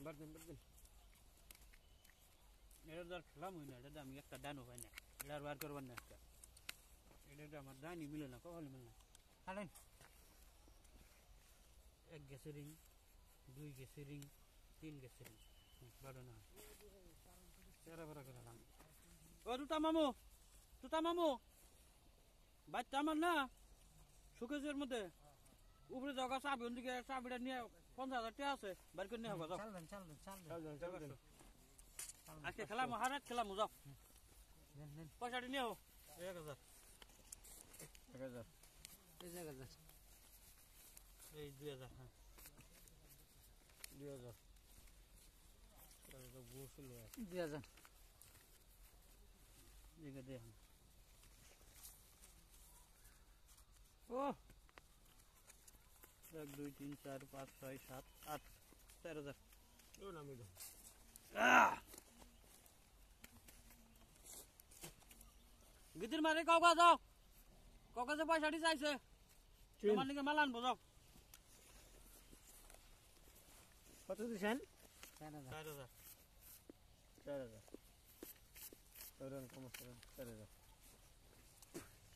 বারদিন এটা ধর খেলাম হই না, এটা আমি একটা দানও পাই না, এটা আর বার করবার না একটা, এটা আমার দানই মিলে না, কখনই মিলে না। হাঁটেন 1 গেছে রিং, 2 গেছে রিং, 3 গেছে রিং, বারো না চেরা বড় করে লাম। ও তুতা মামু বাচ্চা আমার না সুকেশের মধ্যে উপরে জায়গা চাবি, ওদিকে চাবিটা নিয়ে 50,000 টাকা আছে, বার করে নিয়ে হবে। চলবেন আজকে খেলাম, হারাত খেলাম, যাও পয়সাটি নিয়ে 1,000 এই 2,000, হ্যাঁ 2000 2,000 দিকে দে। ও 1 2 3 4 5 6 7 8 4,000 গিদির মারে কাউকা যাও, কাউকা যে পয়সাটি চাইছে তোমার নিকে মাল আনবো, যাও। কত দিছেন? 4,000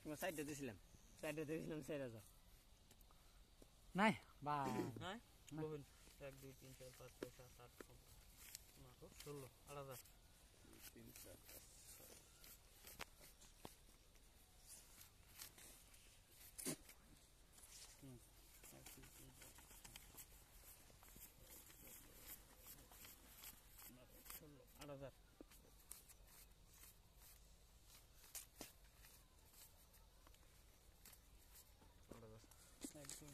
তোমার সাইডে দিছিলাম 4,000 নাই বা হ্যাঁ বলুন 1 2 3 4 5 6 7 8 9 16 8,000 3 4 5 8,000 1 2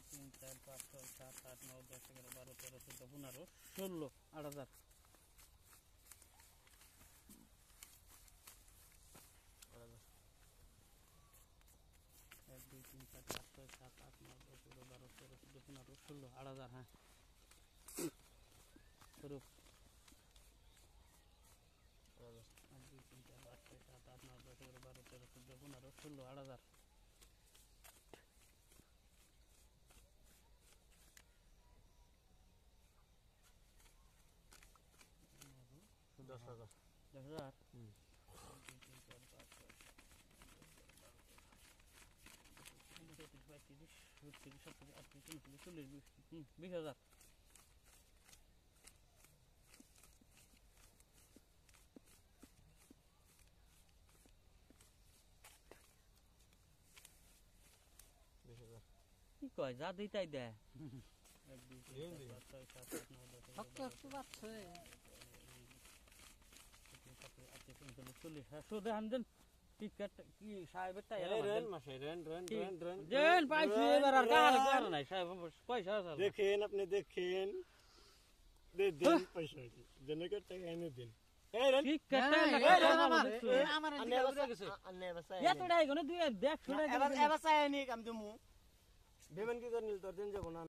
3 4 5 6 7 8 9 10 11 12 13 14 15 16 8,000 1 2 3 4 5 6 7 8 9 10 11 12 13 14 15 16 8,000 হ্যাঁ স্বরূপ 1 2 3 4 5 6 7 8 9 10 11 12 13 14 15 16 8,000 10,000 10,000 20,000 কি কয় যা দিই তাই দে। 1 2 3 4 5 6 7 8 9 10 শক্ত একটু বাচ্চা সুদে হামদেন টিকেট কি সাহেবের টাই রেন মাসে রেন দেন পাইছি, এবার আর গাল কর নাই সাহেব, পয়সা আছে দেখেন আপনি দেখেন দেন পয়সা জন্য কে টাকা এনে দিন এই রেন টিকেট আমার আন্নে বাসা এত টাই কোন দুই দেখ ছড়াই এবার চাই নি কাম দিমু বেমান কি করে নিল তোর দিন যাব না।